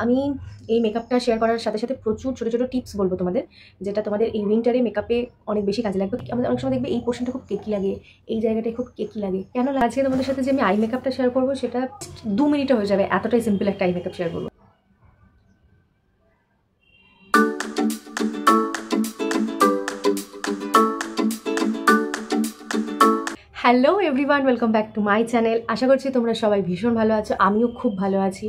আমি এই মেকআপটা শেয়ার করার সাথে সাথে প্রচুর ছোটো ছোটো টিপস বলবো তোমাদের, যেটা তোমাদের এই উইন্টারে মেকআপে অনেক বেশি কাজে লাগবে। আমাদের অনেক সময় দেখবে এই পোর্শনটা খুব কেকি লাগে, এই জায়গাটায় খুব কেকি লাগে। কেন আজকে তোমাদের সাথে যে আমি আই মেকআপটা শেয়ার করবো সেটা 2 মিনিটে হয়ে যাবে, এতটাই সিম্পল একটা আই মেকআপ শেয়ার করবো। Hello everyone, welcome back to my channel. আশা করছি তোমরা সবাই ভীষণ ভালো আছো, আমিও খুব ভালো আছি।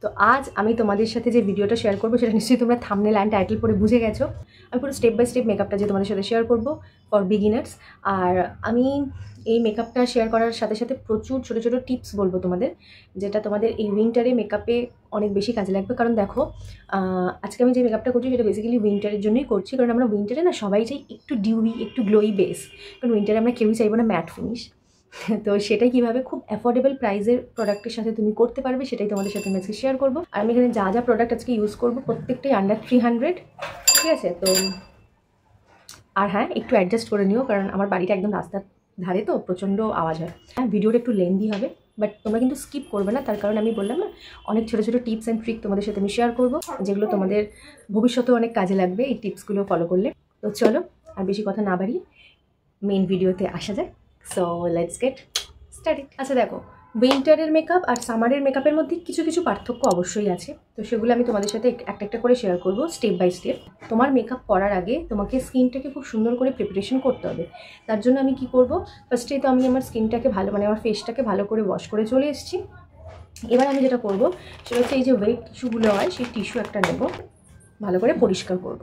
তো আজ আমি তোমাদের সাথে যে ভিডিওটা শেয়ার করবো সেটা নিশ্চয়ই তোমরা থাম্বনেল অ্যান্ড টাইটেল পড়ে বুঝে গেছো। আমি পুরো স্টেপ বাই স্টেপ মেকআপটা যে তোমাদের সাথে শেয়ার করবো ফর বিগিনার্স। আর আমি এই মেকআপটা শেয়ার করার সাথে সাথে প্রচুর ছোটো ছোটো টিপস বলবো তোমাদের, যেটা তোমাদের এই উইন্টারে মেকআপে অনেক বেশি কাজে লাগবে। কারণ দেখো, আজকে আমি যে মেকআপটা করছি সেটা বেসিক্যালি উইন্টারের জন্যই করছি, কারণ আমরা উইন্টারে না সবাই চাই একটু ডিউই, একটু গ্লোই বেস। কারণ উইন্টারে আমরা কেউই চাইবো না ম্যাট ফিনিশ। তো সেটাই কীভাবে খুব অ্যাফোর্ডেবল প্রাইসের প্রোডাক্টের সাথে তুমি করতে পারবে সেটাই তোমাদের সাথে আমি আজকে শেয়ার করবো। আর আমি এখানে যা যা প্রোডাক্ট আজকে ইউজ করবো প্রত্যেকটাই আন্ডার 300, ঠিক আছে? তো আর হ্যাঁ, একটু অ্যাডজাস্ট করে নিও, কারণ আমার বাড়িটা একদম রাস্তার ধারে, তো প্রচণ্ড আওয়াজ হয়। হ্যাঁ, ভিডিওটা একটু লেন্দি হবে, বাট তোমরা কিন্তু স্কিপ করবে না। তার কারণ আমি বললাম না, অনেক ছোটো ছোটো টিপস অ্যান্ড ট্রিক তোমাদের সাথে আমি শেয়ার করবো, যেগুলো তোমাদের ভবিষ্যতেও অনেক কাজে লাগবে এই টিপসগুলো ফলো করলে। তো চলো আর বেশি কথা না বাড়িয়ে মেইন ভিডিওতে আসা যায়। So let's get started. আচ্ছা দেখো, উইন্টারের মেকআপ আর সামারের মেকআপের মধ্যে কিছু কিছু পার্থক্য অবশ্যই আছে। তো সেগুলো আমি তোমাদের সাথে একটা একটা করে শেয়ার করবো স্টেপ বাই স্টেপ। তোমার মেকআপ করার আগে তোমাকে স্কিনটাকে খুব সুন্দর করে প্রিপারেশন করতে হবে। তার জন্য আমি কি করব, ফার্স্টেই তো আমি আমার স্কিনটাকে ভালো, মানে আমার ফেসটাকে ভালো করে ওয়াশ করে চলে এসেছি। এবার আমি যেটা করব সেটা হচ্ছে এই যে ওয়েট টিস্যুগুলো হয়, সেই টিস্যু একটা নেব, ভালো করে পরিষ্কার করব।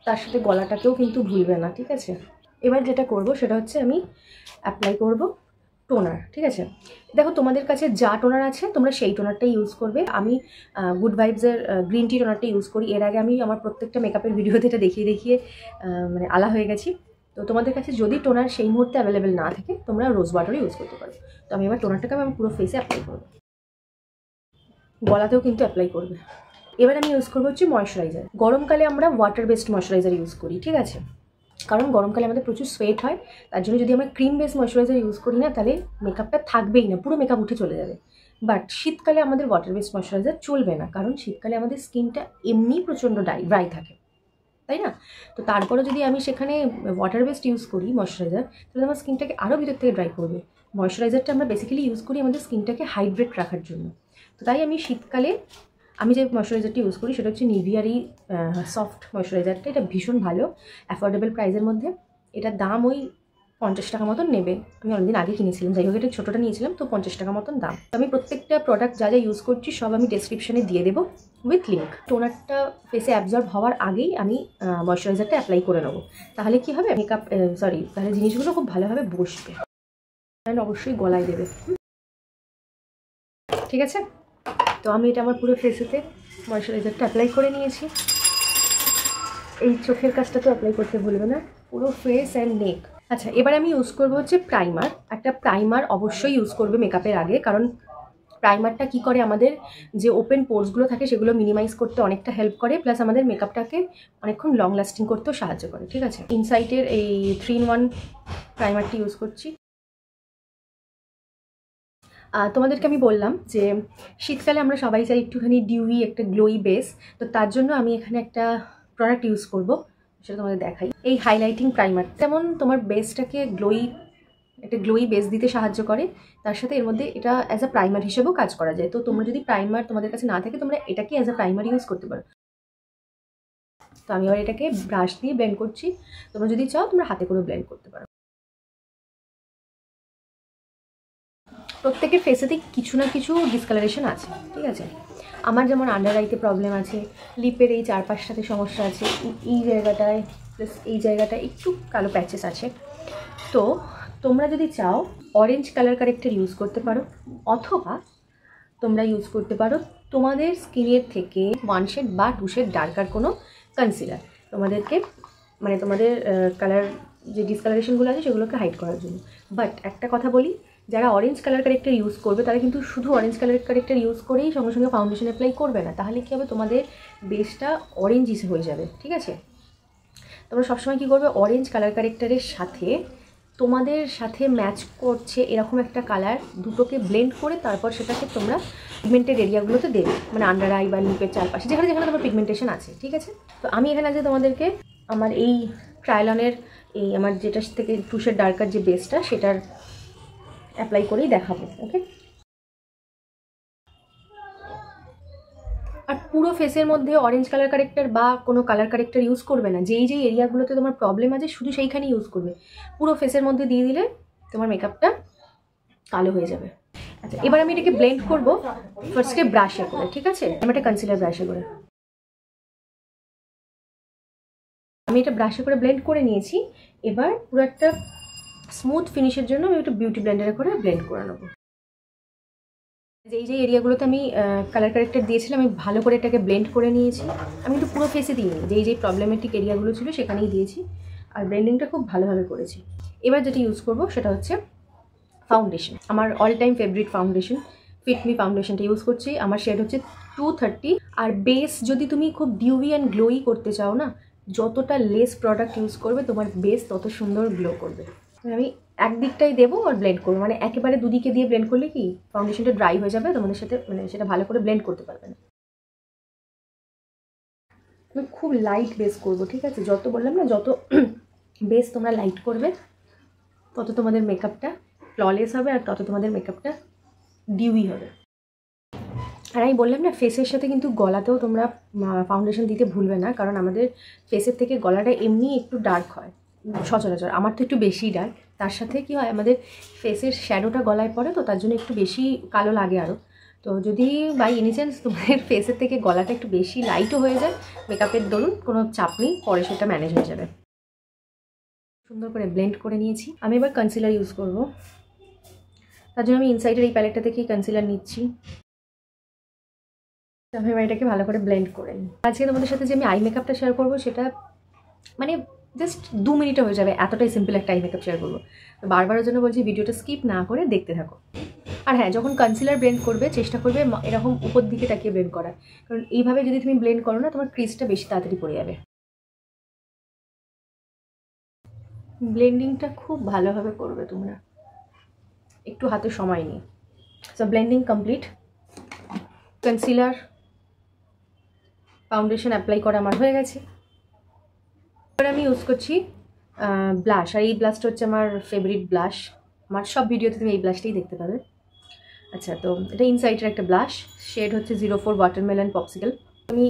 তার সাথে গলাটাকেও কিন্তু ভুলবে না, ঠিক আছে? এবার যেটা করব সেটা হচ্ছে আমি অ্যাপ্লাই করব টোনার, ঠিক আছে? দেখো, তোমাদের কাছে যা টোনার আছে তোমরা সেই টোনারটাই ইউজ করবে। আমি গুড ভাইবসের গ্রিন টি টোনারটা ইউজ করি। এর আগে আমি আমার প্রত্যেকটা মেকআপের ভিডিওতে এটা দেখিয়ে দেখিয়ে মানে আলা হয়ে গেছি। তো তোমাদের কাছে যদি টোনার সেই মুহূর্তে অ্যাভেলেবেল না থাকে তোমরা রোজ ওয়াটারও ইউজ করতে পারো। তো আমি এবার টোনারটাকে আমি পুরো ফেসে অ্যাপ্লাই করবো, গলাতেও কিন্তু অ্যাপ্লাই করবে। এবার আমি ইউজ করবো হচ্ছে ময়শ্চারাইজার। গরমকালে আমরা ওয়াটার বেসড ময়শ্চারাইজার ইউজ করি, ঠিক আছে? কারণ গরমকালে আমাদের প্রচুর সোয়েট হয়, তার জন্য যদি আমরা ক্রিম বেস ময়শ্চারাইজার ইউজ করি না তাহলে মেকআপটা থাকবেই না, পুরো মেকআপ উঠে চলে যাবে। বাট শীতকালে আমাদের ওয়াটার বেস ময়শ্চারাইজার চলবে না, কারণ শীতকালে আমাদের স্কিনটা এমনি প্রচণ্ড ড্রাই থাকে, তাই না? তো তারপরে যদি আমি সেখানে ওয়াটার বেসড ইউজ করি ময়শ্চারাইজার, তাহলে আমার স্কিনটাকে আরও ভিতর থেকে ড্রাই করবে। ময়শ্চারাইজারটা আমরা বেসিক্যালি ইউজ করি আমাদের স্কিনটাকে হাইড্রেট রাখার জন্য। তো তাই আমি শীতকালে আমি যে ময়শ্চারাইজারটি ইউজ করি সেটা হচ্ছে নিভিয়ারই সফট ময়শ্চারাইজারটা। এটা ভীষণ ভালো, অ্যাফোর্ডেবল প্রাইসের মধ্যে। এটার দাম ওই 50 টাকা মতন নেবে। আমি অনেকদিন আগে কিনেছিলাম, যাই হোক এটা ছোটোটা নিয়েছিলাম, তো 50 টাকা মতন দাম। আমি প্রত্যেকটা প্রোডাক্ট যা যা ইউজ করছি সব আমি ডেসক্রিপশনে দিয়ে দেবো উইথ লিঙ্ক। টোনারটা ফেসে অ্যাবজর্ব হওয়ার আগেই আমি ময়শ্চারাইজারটা অ্যাপ্লাই করে নেবো। তাহলে কি হবে, মেকআপ তাহলে জিনিসগুলো খুব ভালোভাবে বসবে। অ্যান্ড অবশ্যই গলায় দেবে, ঠিক আছে? তো আমি এটা আমার পুরো ফেসেতে ময়শ্চারাইজারটা অ্যাপ্লাই করে নিয়েছি। এই চোখের কাজটা তো অ্যাপ্লাই করতে ভুলবে না, পুরো ফেস অ্যান্ড নেক। আচ্ছা, এবার আমি ইউজ করবো হচ্ছে প্রাইমার। একটা প্রাইমার অবশ্যই ইউজ করবে মেকআপের আগে, কারণ প্রাইমারটা কি করে, আমাদের যে ওপেন পোর্সগুলো থাকে সেগুলো মিনিমাইজ করতে অনেকটা হেল্প করে, প্লাস আমাদের মেকআপটাকে অনেকক্ষণ লং লাস্টিং করতেও সাহায্য করে, ঠিক আছে? ইনসাইটের এই 3-in-1 প্রাইমারটি ইউজ করছি। তোমাদেরকে আমি বললাম যে শীতকালে আমরা সবাই চাই একটুখানি ডিউই, একটা গ্লোই বেস। তো তার জন্য আমি এখানে একটা প্রোডাক্ট ইউজ করব, সেটা তোমাদের দেখাই। এই হাইলাইটিং প্রাইমার যেমন তোমার বেসটাকে একটা গ্লোই বেস দিতে সাহায্য করে, তার সাথে এর মধ্যে এটা অ্যাজ আ প্রাইমার হিসেবেও কাজ করা যায়। তো তোমরা যদি প্রাইমার তোমাদের কাছে না থাকে তোমরা এটাকে অ্যাজ আ প্রাইমার ইউজ করতে পারো। তো আমি এবার এটাকে ব্রাশ দিয়ে ব্লেন্ড করছি, তোমরা যদি চাও তোমরা হাতে করে ব্লেন্ড করতে পারো। প্রত্যেকের ফেসেতেই কিছু না কিছু ডিসকালারেশন আছে, ঠিক আছে? আমার যেমন আন্ডার আইতে প্রবলেম আছে, লিপের এই চারপাশটাতে সমস্যা আছে, এই জায়গাটায় প্লাস এই জায়গাটায় একটু কালো প্যাচেস আছে। তো তোমরা যদি চাও অরেঞ্জ কালার কারেক্টার ইউজ করতে পারো, অথবা তোমরা ইউজ করতে পারো তোমাদের স্কিনের থেকে 1 শেড বা 2 শেড ডার্কার কোনো কনসিলার, তোমাদেরকে মানে তোমাদের কালার যে ডিসকালারেশনগুলো আছে সেগুলোকে হাইড করার জন্য। বাট একটা কথা বলি, যারা অরেঞ্জ কালার কারেক্টার ইউজ করবে তারা কিন্তু শুধু অরেঞ্জ কালার কারেক্টার ইউজ করেই সঙ্গে সঙ্গে ফাউন্ডেশন অ্যাপ্লাই করবে না, তাহলে কী হবে, তোমাদের বেসটা অরেঞ্জ হয়ে যাবে, ঠিক আছে? তোমরা সবসময় কী করবে, অরেঞ্জ কালার কারেক্টারের সাথে তোমাদের সাথে ম্যাচ করছে এরকম একটা কালার দুটোকে ব্লেন্ড করে তারপর সেটাকে তোমরা পিগমেন্টেড এরিয়াগুলোতে দেবে, মানে আন্ডার আই বা লিপের চারপাশে যেখানে যেখানে তোমার পিগমেন্টেশন আছে, ঠিক আছে। তো আমি এখানে আজকে তোমাদেরকে আমার এই ট্রায়ালনের এই আমার যেটা থেকে টু শেড ডার্কার যে বেসটা সেটার অ্যাপ্লাই করেই দেখাবো, ওকে। আর পুরো ফেসের মধ্যে অরেঞ্জ কালার কারেক্টার বা কোনো কালার কারেক্টার ইউজ করবে না, যেই যেই এরিয়াগুলোতে তোমার প্রবলেম আছে শুধু সেইখানে ইউজ করবে। পুরো ফেসের মধ্যে দিয়ে দিলে তোমার মেকআপটা কালো হয়ে যাবে। আচ্ছা, এবার আমি এটাকে ব্লেন্ড করবো ফার্স্টে ব্রাশে করে, ঠিক আছে। আমি একটা কনসিলার ব্রাশে করে, আমি এটা ব্রাশে করে ব্লেন্ড করে নিয়েছি। এবার পুরো একটা স্মুথ ফিনিশের জন্য আমি একটু বিউটি ব্লেন্ডারে করে ব্লেন্ড করে নেবো। যেই যেই এরিয়াগুলোতে আমি কালার কারেক্টার দিয়েছিলাম আমি ভালো করে এটাকে ব্লেন্ড করে নিয়েছি। আমি একটু পুরো ফেসে দিইনি, যেই যেই প্রবলেমেটিক এরিয়াগুলো ছিল সেখানেই দিয়েছি, আর ব্লেন্ডিংটা খুব ভালোভাবে করেছি। এবার যেটা ইউজ করবো সেটা হচ্ছে ফাউন্ডেশন। আমার all time favourite foundation fit me ফাউন্ডেশনটা ইউজ করছি। আমার শেড হচ্ছে 230। আর বেস যদি তুমি খুব ডিউই অ্যান্ড গ্লোই করতে চাও না, যতটা লেস প্রোডাক্ট ইউজ করবে তোমার বেস তত সুন্দর গ্লো করবে। আমি একদিকটাই দেবো আর ব্লেন্ড করবো, মানে একেবারে দুদিকে দিয়ে ব্লেন্ড করলে কি ফাউন্ডেশনটা ড্রাই হয়ে যাবে, তোমাদের সাথে মানে সেটা ভালো করে ব্লেন্ড করতে পারবে না। আমি খুব লাইট বেস করবো, ঠিক আছে। যত বললাম না, যত বেস তোমরা লাইট করবে তত তোমাদের মেকআপটা ফ্ললেস হবে আর তত তোমাদের মেকআপটা ডিউই হবে। আর আমি বললাম না, ফেসের সাথে কিন্তু গলাতেও তোমরা ফাউন্ডেশন দিতে ভুলবে না, কারণ আমাদের ফেসের থেকে গলাটা এমনি একটু ডার্ক হয় সচরাচর, আমার তো একটু বেশি ডার্ক। তার সাথে কি হয়, আমাদের ফেসের শ্যাডোটা গলায় পড়ে, তো তার জন্য একটু বেশি কালো লাগে আরও। তো যদি বাই এনি চান্স তোমাদের ফেসের থেকে গলাটা একটু বেশি লাইটও হয়ে যায় মেকআপের দরুন, কোনো চাপ নেই, পরে সেটা ম্যানেজ হয়ে যাবে। সুন্দর করে ব্লেন্ড করে নিয়েছি। আমি এবার কনসিলার ইউজ করব, তার জন্য আমি ইনসাইডের এই প্যালেটটা থেকেই কনসিলার নিচ্ছি। আমি এবার এটাকে ভালো করে ব্লেন্ড করে নিই। আজকে তোমাদের সাথে যে আমি আই মেকআপটা শেয়ার করবো সেটা মানে জাস্ট 2 মিনিটে হয়ে যাবে, এতটাই সিম্পল একটা আই মেকআপ শেয়ার করবো। তো বারবারের জন্য বলছি ভিডিওটা স্কিপ না করে দেখতে থাকো। আর হ্যাঁ, যখন কনসিলার ব্লেন্ড করবে চেষ্টা করবে এরকম উপর দিকে তাকিয়ে ব্লেন্ড করার, কারণ এইভাবে যদি তুমি ব্লেন্ড করো না তোমার ক্রিজটা বেশি তাড়াতাড়ি পড়ে যাবে। ব্লেন্ডিংটা খুব ভালোভাবে করবে তোমরা, একটু হাতে সময় নিয়ে। So blending complete. Concealer foundation apply করা আমার হয়ে গেছে। এবার আমি ইউজ করছি ব্লাশ, আর এই ব্লাশটা হচ্ছে আমার ফেভারিট ব্লাশ। আমার সব ভিডিওতে তুমি এই ব্লাশটাই দেখতে পাবে। আচ্ছা, তো এটা ইনসাইডের একটা ব্লাশ, শেড হচ্ছে 04 ওয়াটারমেলন পপসিকল। আমি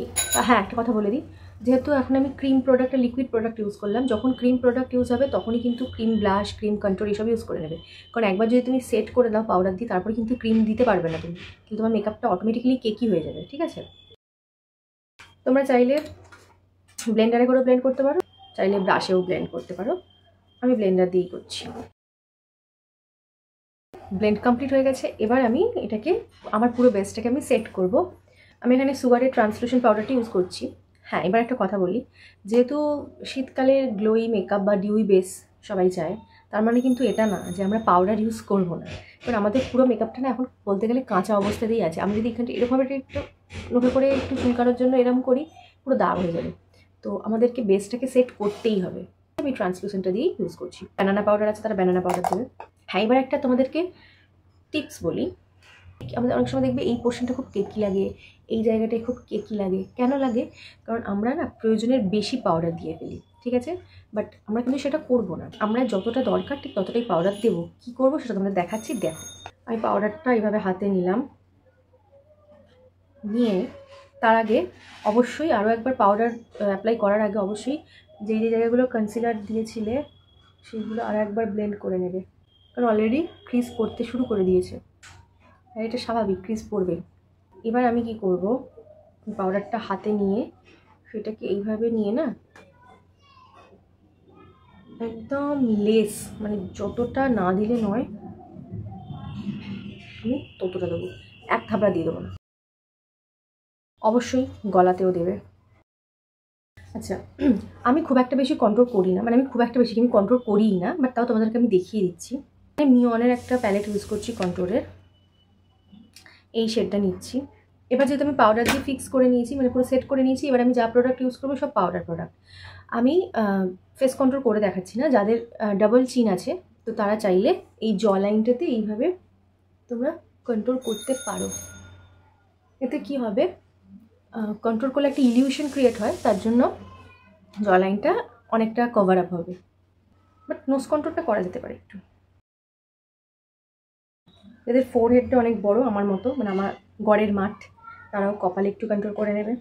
হ্যাঁ একটা কথা বলে দিই, যেহেতু এখন আমি ক্রিম প্রোডাক্ট আর লিকুইড প্রোডাক্ট ইউজ করলাম, যখন ক্রিম প্রোডাক্ট ইউজ হবে তখনই কিন্তু ক্রিম ব্লাশ, ক্রিম কন্ট্রোল এসব ইউজ করে নেবে। কারণ একবার যদি তুমি সেট করে দাও পাউডার দিয়ে, তারপরে কিন্তু ক্রিম দিতে পারবে না তুমি, কিন্তু তোমার মেকআপটা অটোমেটিক্যালি কেকি হয়ে যাবে, ঠিক আছে। তোমরা চাইলে ব্লেন্ডারে করে ব্লেন্ড করতে পারো, চাইলে ব্রাশেও ব্লেন্ড করতে পারো। আমি ব্লেন্ডার দিয়েই করছি। ব্লেন্ড কমপ্লিট হয়ে গেছে। এবার আমি এটাকে আমার পুরো বেসটাকে আমি সেট করব। আমি এখানে সুগারের ট্রান্সলুশন পাউডারটি ইউজ করছি। হ্যাঁ, এবার একটা কথা বলি, যেহেতু শীতকালে গ্লোই মেকআপ বা ডিউই বেস সবাই চায়, তার মানে কিন্তু এটা না যে আমরা পাউডার ইউজ করবো না। কারণ আমাদের পুরো মেকআপটা না এখন বলতে গেলে কাঁচা অবস্থাতেই আছে। আমি যদি এখানটা এরকমভাবে একটু নোখে করে একটু চুলকানোর জন্য এরকম করি, পুরো দাগ হয়ে যাবে। তো আমাদেরকে বেসটাকে সেট করতেই হবে। আমি ট্রান্সলুশনটা দিয়েই ইউজ করছি। ব্যানানা পাউডার আছে, তারা ব্যানানা পাউডার দেবে। হ্যাঁ, এবার একটা তোমাদেরকে টিপস বলি। আমাদের অনেক সময় দেখবে এই পোর্শনটা খুব কেকি লাগে, এই জায়গাটায় খুব কেকি লাগে। কেন লাগে? কারণ আমরা না প্রয়োজনের বেশি পাউডার দিয়ে ফেলি, ঠিক আছে। বাট আমরা কিন্তু সেটা করবো না, আমরা যতটা দরকার ঠিক ততটাই পাউডার দেবো। কি করবো সেটা তোমাদের দেখাচ্ছি, দেখো। আমি পাউডারটা এইভাবে হাতে নিলাম, নিয়ে তার আগে অবশ্যই আরও একবার পাউডার অ্যাপ্লাই করার আগে অবশ্যই যেই যে জায়গাগুলো কনসিলার দিয়েছিলে সেগুলো আরও একবার ব্লেন্ড করে নেবে, কারণ অলরেডি ক্রিজ পড়তে শুরু করে দিয়েছে, আর এটা স্বাভাবিক, ক্রিজ পড়বে। এবার আমি কি করব, পাউডারটা হাতে নিয়ে সেটাকে এইভাবে নিয়ে না একদম লেস, মানে যতটা না দিলে নয় আমি ততটা দেবো, এক থাপড়া দিয়ে দেবো না। অবশ্যই গলাতেও দেবে। আচ্ছা, আমি খুব একটা বেশি কন্ট্রোল করি না, মানে আমি খুব একটা বেশি আমি কন্ট্রোল করিই না, বাট তাও তোমাদেরকে আমি দেখিয়ে দিচ্ছি। আমি মিওনের একটা প্যালেট ইউজ করছি কন্ট্রোলের, এই শেডটা নিচ্ছি। এবার যেহেতু আমি পাউডার দিয়ে ফিক্স করে নিয়েছি, মানে পুরো সেট করে নিয়েছি, এবার আমি যা প্রোডাক্ট ইউজ করবো সব পাউডার প্রোডাক্ট। আমি ফেস কন্ট্রোল করে দেখাচ্ছি না, যাদের ডাবল চিন আছে তো তারা চাইলে এই জ লাইনটাতে এইভাবে তোমরা কন্ট্রোল করতে পারো। এতে কি হবে, কন্ট্রোল করলে একটা ইলিউশন ক্রিয়েট হয়, তার জন্য জ লাইনটা অনেকটা কভার আপ হবে, বাট নোজ কন্ট্রোলটা করা যেতে পারে একটু। এদের ফোরহেডটা অনেক বড় আমার মতো, মানে আমার গড়ের মাঠ, তারাও কপালে একটু কন্ট্রোল করে নেবে।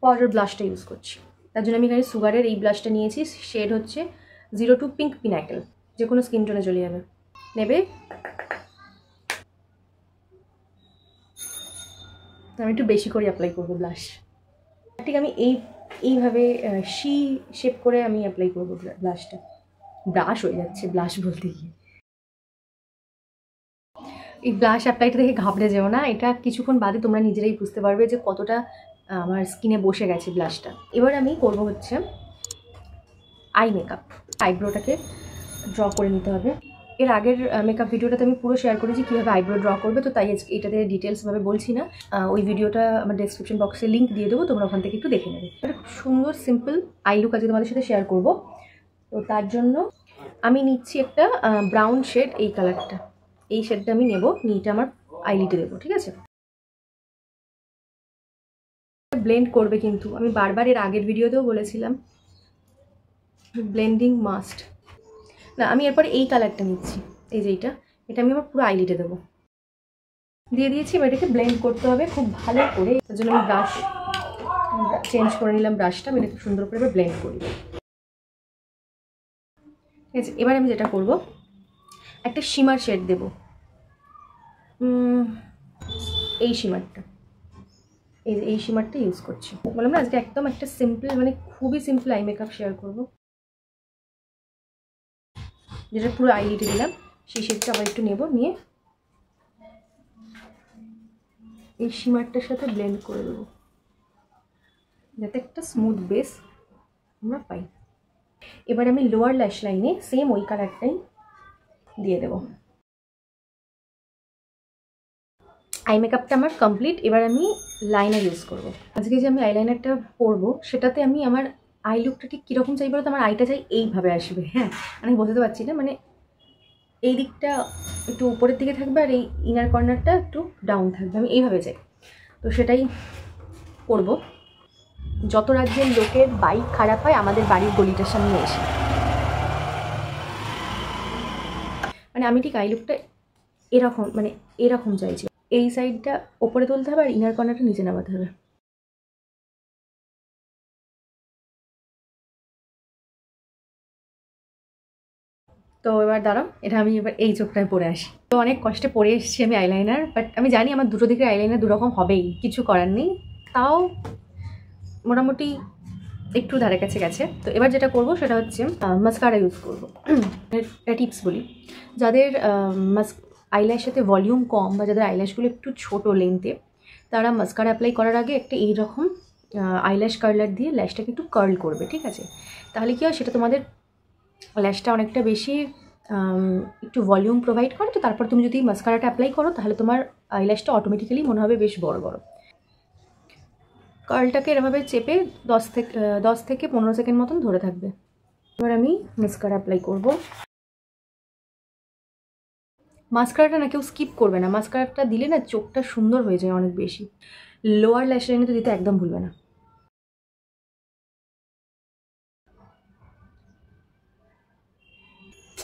পাউডার ব্লাশটা ইউজ করছি, তার জন্য আমি এখানে সুগারের এই ব্লাশটা নিয়েছি, শেড হচ্ছে 02 পিঙ্ক পিনাকেল, যে কোনো স্কিন টোনে চলে যাবে। নেবে, আমি একটু বেশি করে অ্যাপ্লাই করবো ব্লাশ, ঠিক আমি এইভাবে শি শেপ করে আমি অ্যাপ্লাই করবো ব্লাশটা। ব্রাশ হয়ে যাচ্ছে ব্লাশ বলতে গিয়ে। এই ব্লাশ অ্যাপ্লাইটা দেখে ঘাবড়ে যেও না, এটা কিছুক্ষণ বাদে তোমরা নিজেরাই বুঝতে পারবে যে কতটা আমার স্কিনে বসে গেছে ব্লাশটা। এবার আমি করবো হচ্ছে আই মেকআপ। আইব্রোটাকে ড্র করে নিতে হবে। এর আগের মেকআপ ভিডিওটাতে আমি পুরো শেয়ার করেছি কীভাবে আইব্রো ড্র করবে, তো তাই এটাতে ডিটেলসভাবে বলছি না। ওই ভিডিওটা আমার ডেসক্রিপশন বক্সে লিঙ্ক দিয়ে দেবো, তোমরা ওখান থেকে একটু দেখে নেবে। একটা খুব সুন্দর সিম্পল আই লুক আজকে তোমাদের সাথে শেয়ার করবো। তো তার জন্য আমি নিচ্ছি একটা ব্রাউন শেড, এই কালারটা, এই শেডটা আমি নেব, নিয়ে আমার আইলিটে দেবো, ঠিক আছে? ব্লেন্ড করবে কিন্তু, আমি বারবার এর আগের ভিডিওতেও বলেছিলাম ব্লেন্ডিং মাস্ট। না, আমি এরপরে এই কালারটা নিচ্ছি, এই যে এটা আমি আমার পুরো আইলিটে দেবো। দিয়ে দিয়েছি, এবার এটাকে ব্লেন্ড করতে হবে খুব ভালো করে। তার জন্য আমি ব্রাশ চেঞ্জ করে নিলাম, ব্রাশটা আমি খুব সুন্দর করে এবার ব্লেন্ড করি। ঠিক আছে, এবার আমি যেটা করব, একটা শিমার শেড দেব, এই শিমারটা, এই শিমারটা ইউজ করছি। বললাম না আজকে একদম একটা সিম্পল, মানে খুবই সিম্পল আই মেকআপ শেয়ার করবো, যেটা পুরো আইলিটে দিলাম। সেই শেডটা আবার একটু নেব, নিয়ে এই শিমারটার সাথে ব্লেন্ড করে দেবো, যাতে একটা স্মুথ বেস আমরা পাই। এবার আমি লোয়ার ল্যাশ লাইনে সেম ওই কালারটাই দিয়ে দেব। আই মেকআপটা আমার কমপ্লিট। এবার আমি লাইনার ইউজ করব। আজকে যে আমি আইলাইনারটা পরবো, সেটাতে আমি আমার আই লুকটা ঠিক কীরকম চাই বলো তো? আমার আইটা চাই এইভাবে আসবে। হ্যাঁ, আমি বোঝাতে পারছি না, মানে এই দিকটা একটু উপরের দিকে থাকবে আর এই ইনার কর্নারটা একটু ডাউন থাকবে, আমি এইভাবে চাই। তো সেটাই করব। যত রাজ্যের লোকের বাইক খারাপ হয় আমাদের বাড়ির গলিটার সামনে এসে, মানে আমি ঠিক আই লুকটা এরকম, মানে এরকম চাইছি। এই সাইডটা ওপরে তুলতে হবে আর ইনার কর্নারটা নিচে নামাতে হবে। তো এবার দাঁড়াও, এটা আমি এবার এই চোখটায় পরে আসি। তো অনেক কষ্টে পরে এসেছি আমি আইলাইনার, বাট আমি জানি আমার দুটো দিকের আইলাইনার দুরকম হবেই, কিছু করার নেই। তাও মোটামুটি একটু ধারে কাছে গেছে। তো এবার যেটা করব সেটা হচ্ছে মাস্কারা ইউজ করবো। এটা টিপস বলি, যাদের আইল্যাশ সাথে ভলিউম কম বা যাদের আইল্যাশগুলো একটু ছোটো লেন্থে, তারা মাস্কারা অ্যাপ্লাই করার আগে একটা এইরকম আইল্যাশ কার্লার দিয়ে ল্যাশটাকে একটু কার্ল করবে, ঠিক আছে? তাহলে কি হয়, সেটা তোমাদের ল্যাশটা অনেকটা বেশি একটু ভলিউম প্রোভাইড করে। তো তারপর তুমি যদি মাস্কারাটা অ্যাপ্লাই করো, তাহলে তোমার আইল্যাশটা অটোমেটিক্যালি মনে হবে বেশ বড় বড়। কার্লটাকে এরভাবে চেপে 10 থেকে 15 সেকেন্ড মতন ধরে থাকবে। এবার আমি মাস্কারা অ্যাপ্লাই করব। মাস্কারাটা না কেউ স্কিপ করবে না, মাস্কারাটা দিলে না চোখটা সুন্দর হয়ে যায় অনেক বেশি। লোয়ার ল্যাশ লাইনে তো দিতে একদম ভুলবে না।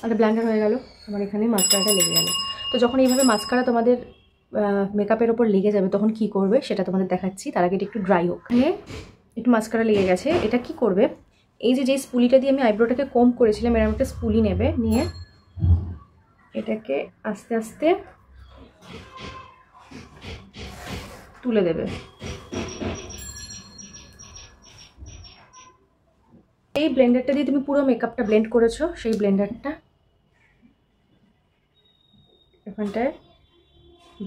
একটা ব্ল্যান্ডার হয়ে গেল, আমার এখানে মাস্কারাটা লেগে গেল। তো যখন এইভাবে মাস্কারা তোমাদের মেকআপের ওপর লেগে যাবে, তখন কি করবে সেটা তোমাদের দেখাচ্ছি। তার আগে একটু ড্রাই হোক। এখানে একটু মাস্কারা লেগে গেছে, এটা কি করবে, এই যে স্পুলিটা দিয়ে আমি আইব্রোটাকে কম করেছিলাম, এরকম একটা স্পুলি নেবে, নিয়ে এটাকে আস্তে আস্তে তুলে দেবে। এই ব্লেন্ডারটা দিয়ে তুমি পুরো মেকআপটা ব্লেন্ড করেছো, সেই ব্লেন্ডারটা এখানটায়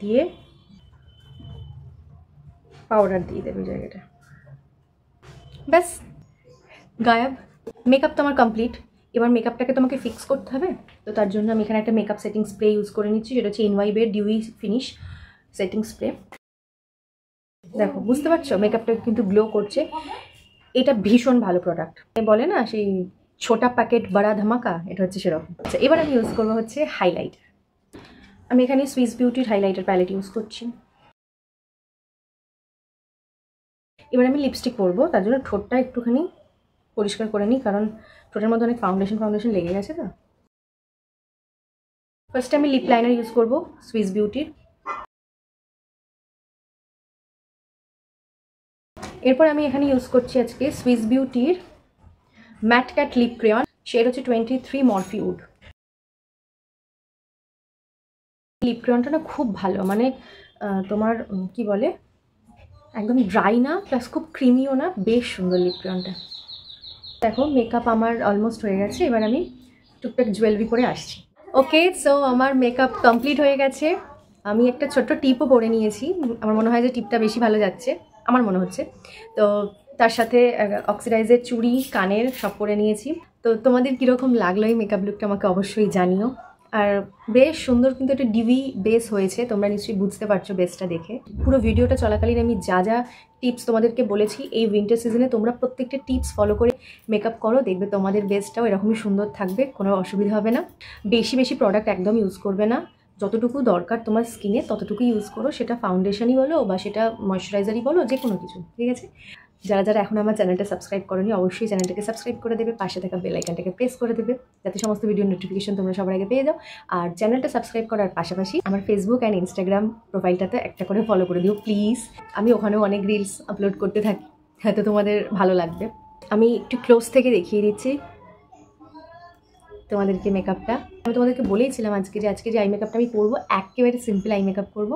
দিয়ে পাউডার দিয়ে দেবে জায়গাটা, ব্যাস গায়েব। মেকআপ তো আমার কমপ্লিট। এবার মেকআপটাকে তোমাকে ফিক্স করতে হবে। তো তার জন্য আমি এখানে একটা মেকআপ সেটিং স্প্রে ইউজ করে নিচ্ছি, যেটা হচ্ছে এনওয়াইবের ডিউই ফিনিশ সেটিং স্প্রে। দেখো, বুঝতে পারছো মেকআপটা কিন্তু গ্লো করছে। এটা ভীষণ ভালো প্রোডাক্ট, বলে না সেই ছোটা প্যাকেট বড়া ধামাকা, এটা হচ্ছে সেরকম। আচ্ছা, এবার আমি ইউজ করবো হচ্ছে হাইলাইটার। আমি এখানে সুইস বিউটির হাইলাইটার প্যালেট ইউজ করছি। এবার আমি লিপস্টিক পরবো, তার জন্য ঠোঁটটা একটুখানি পরিষ্কার করে নিই, কারণ ঠোঁটের মধ্যে অনেক ফাউন্ডেশন লেগে গেছে তো। ফার্স্টে আমি লিপ লাইনার ইউজ করব সুইস বিউটির। এরপর আমি এখানে ইউজ করছি আজকে সুইস বিউটির matte cat lip crayon, shade হচ্ছে 23 মরফি উড। লিপ ক্রেয়নটা না খুব ভালো, মানে তোমার কি বলে, একদম ড্রাই না, প্লাস খুব ক্রিমিও না, বেশ সুন্দর লিপ ক্রেয়নটা। দেখো মেকআপ আমার অলমোস্ট হয়ে গেছে, এবার আমি টুকটাক জুয়েলারি পরে আসছি। ওকে, সো আমার মেকআপ কমপ্লিট হয়ে গেছে। আমি একটা ছোট্ট টিপও পরে নিয়েছি, আমার মনে হয় যে টিপটা বেশি ভালো যাচ্ছে, আমার মনে হচ্ছে। তো তার সাথে অক্সিডাইজের চুড়ি, কানের সব পরে নিয়েছি। তো তোমাদের কীরকম লাগলো এই মেকআপ লুকটা আমাকে অবশ্যই জানিও। আর বেশ সুন্দর কিন্তু একটা ডিভি বেস হয়েছে, তোমরা নিশ্চয়ই বুঝতে পারছো বেসটা দেখে। পুরো ভিডিওটা চলাকালীন আমি যা যা টিপস তোমাদেরকে বলেছি, এই উইন্টার সিজনে তোমরা প্রত্যেকটা টিপস ফলো করে মেকআপ করো, দেখবে তোমাদের বেসটাও এরকমই সুন্দর থাকবে, কোনো অসুবিধা হবে না। বেশি বেশি প্রোডাক্ট একদম ইউজ করবে না, যতটুকু দরকার তোমার স্কিনে ততটুকু ইউজ করো, সেটা ফাউন্ডেশনই বলো বা সেটা ময়শ্চারাইজারই বলো, যে কোনো কিছু, ঠিক আছে। যারা যারা এখন আমার চ্যানেলটা সাবস্ক্রাইব করোনি, অবশ্যই চ্যানেলটাকে সাবস্ক্রাইব করে দেবে, পাশে থাকা বেল আইকনটাকে প্রেস করে দেবে, যাতে সমস্ত ভিডিও নোটিফিকেশন তোমরা সবার আগে পেয়ে যাও। আর চ্যানেলটা সাবস্ক্রাইব করার পাশাপাশি আমার ফেসবুক অ্যান্ড ইনস্টাগ্রাম প্রোফাইলটাতে একটা করে ফলো করে দিও প্লিজ। আমি ওখানেও অনেক রিলস আপলোড করতে থাকি, হয়তো তোমাদের ভালো লাগবে। আমি একটু ক্লোজ থেকে দেখিয়ে দিচ্ছি তোমাদেরকে মেকআপটা। আমি তোমাদেরকে বলেইছিলাম আজকে যে আই মেকআপটা আমি করবো, একেবারে সিম্পল আই মেকআপ করবো,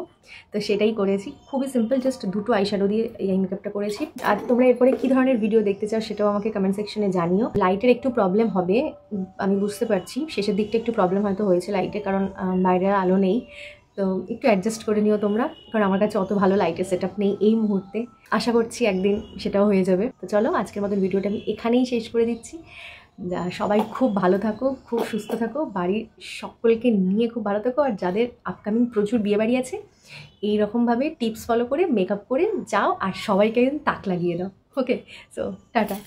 তো সেটাই করেছি। খুবই সিম্পল, জাস্ট দুটো আই শ্যাডো দিয়ে এই আই মেকআপটা করেছি। আর তোমরা এরপরে কী ধরনের ভিডিও দেখতে চাও সেটাও আমাকে কমেন্ট সেকশনে জানিও। লাইটের একটু প্রবলেম হবে, আমি বুঝতে পারছি, শেষের দিকটা একটু প্রবলেম হয়তো হয়েছে লাইটে, কারণ বাইরে আলো নেই, তো একটু অ্যাডজাস্ট করে নিও তোমরা, কারণ আমার কাছে অত ভালো লাইটের সেট আপ নেই এই মুহূর্তে। আশা করছি একদিন সেটাও হয়ে যাবে। তো চলো, আজকের মতন ভিডিওটা আমি এখানেই শেষ করে দিচ্ছি। সবাই খুব ভালো থাকো, খুব সুস্থ থাকো, বাড়ির সকলকে নিয়ে খুব ভালো থাকো। আর যাদের আপকামিং প্রচুর বিয়েবাড়ি আছে, এইরকমভাবে টিপস ফলো করে মেকআপ করে যাও আর সবাইকে তাক লাগিয়ে দাও। ওকে, সো টাটা।